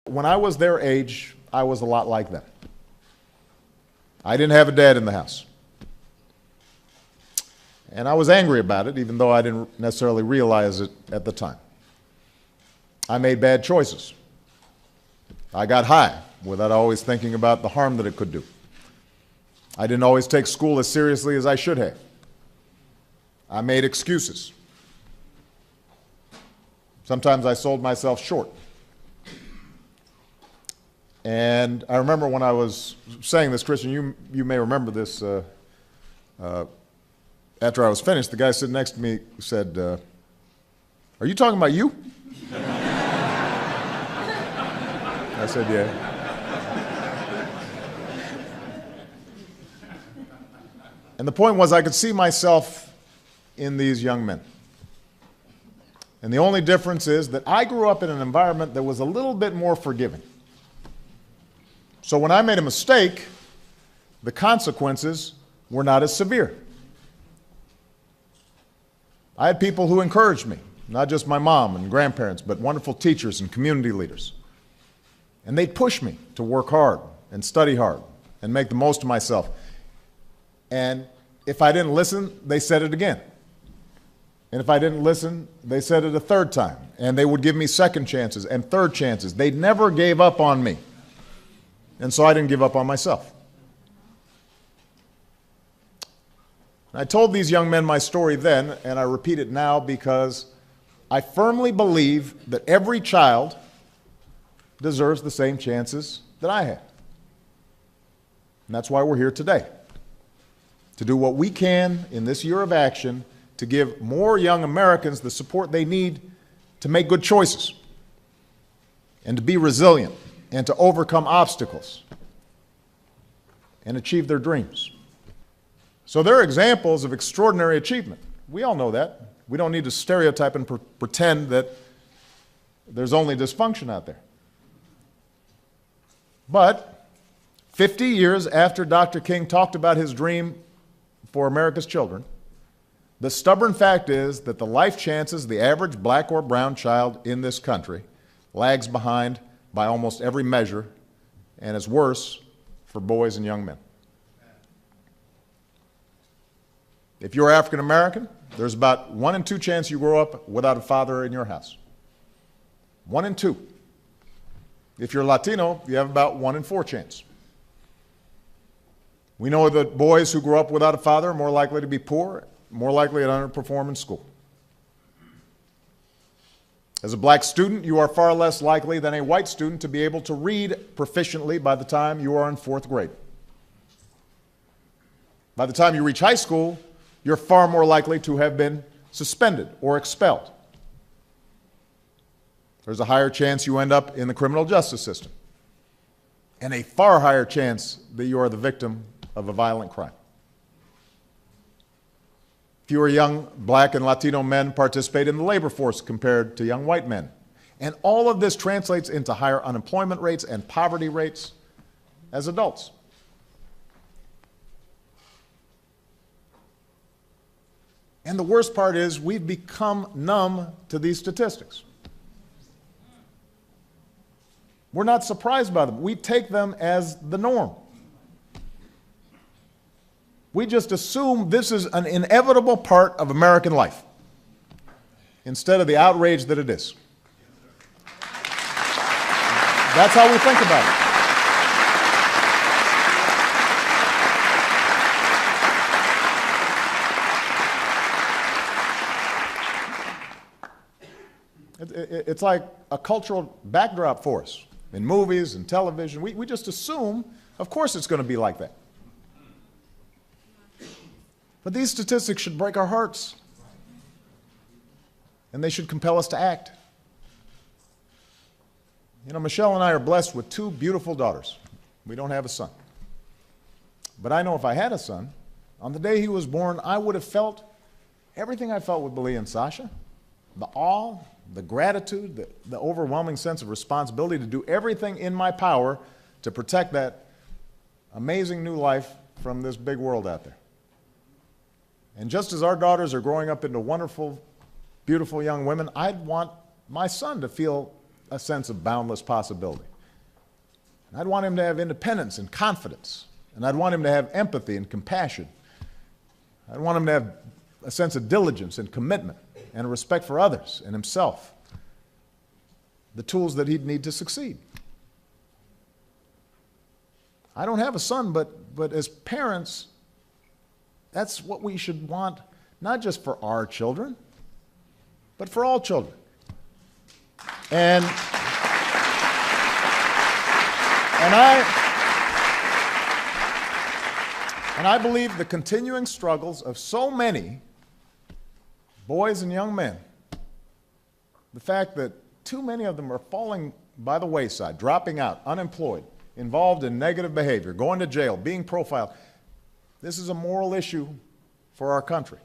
When I was their age, I was a lot like them. I didn't have a dad in the house. And I was angry about it, even though I didn't necessarily realize it at the time. I made bad choices. I got high without always thinking about the harm that it could do. I didn't always take school as seriously as I should have. I made excuses. Sometimes I sold myself short. And I remember when I was saying this, Christian, you may remember this, after I was finished, the guy sitting next to me said, "Are you talking about you?" I said, "Yeah." And the point was I could see myself in these young men. And the only difference is that I grew up in an environment that was a little bit more forgiving. So when I made a mistake, the consequences were not as severe. I had people who encouraged me, not just my mom and grandparents, but wonderful teachers and community leaders. And they'd push me to work hard and study hard and make the most of myself. And if I didn't listen, they said it again. And if I didn't listen, they said it a third time. And they would give me second chances and third chances. They never gave up on me. And so I didn't give up on myself. I told these young men my story then, and I repeat it now because I firmly believe that every child deserves the same chances that I had. And that's why we're here today, to do what we can in this year of action to give more young Americans the support they need to make good choices and to be resilient and to overcome obstacles and achieve their dreams. So there are examples of extraordinary achievement. We all know that. We don't need to stereotype and pretend that there's only dysfunction out there. But 50 years after Dr. King talked about his dream for America's children, the stubborn fact is that the life chances of the average black or brown child in this country lags behind by almost every measure, and is worse for boys and young men. If you're African American, there's about 1 in 2 chance you grow up without a father in your house. 1 in 2. If you're Latino, you have about 1 in 4 chance. We know that boys who grow up without a father are more likely to be poor, more likely to underperform in school. As a black student, you are far less likely than a white student to be able to read proficiently by the time you are in 4th grade. By the time you reach high school, you're far more likely to have been suspended or expelled. There's a higher chance you end up in the criminal justice system, and a far higher chance that you are the victim of a violent crime. Fewer young black and Latino men participate in the labor force compared to young white men. And all of this translates into higher unemployment rates and poverty rates as adults. And the worst part is we've become numb to these statistics. We're not surprised by them. We take them as the norm. We just assume this is an inevitable part of American life instead of the outrage that it is. That's how we think about it. It's like a cultural backdrop for us in movies and television. We just assume, of course, it's going to be like that. But these statistics should break our hearts, and they should compel us to act. You know, Michelle and I are blessed with 2 beautiful daughters. We don't have a son. But I know if I had a son, on the day he was born, I would have felt everything I felt with Belia and Sasha, the awe, the gratitude, the overwhelming sense of responsibility to do everything in my power to protect that amazing new life from this big world out there. And just as our daughters are growing up into wonderful, beautiful young women, I'd want my son to feel a sense of boundless possibility. And I'd want him to have independence and confidence. And I'd want him to have empathy and compassion. I'd want him to have a sense of diligence and commitment and a respect for others and himself, the tools that he'd need to succeed. I don't have a son, but as parents, that's what we should want, not just for our children, but for all children. And I believe the continuing struggles of so many boys and young men, the fact that too many of them are falling by the wayside, dropping out, unemployed, involved in negative behavior, going to jail, being profiled, this is a moral issue for our country.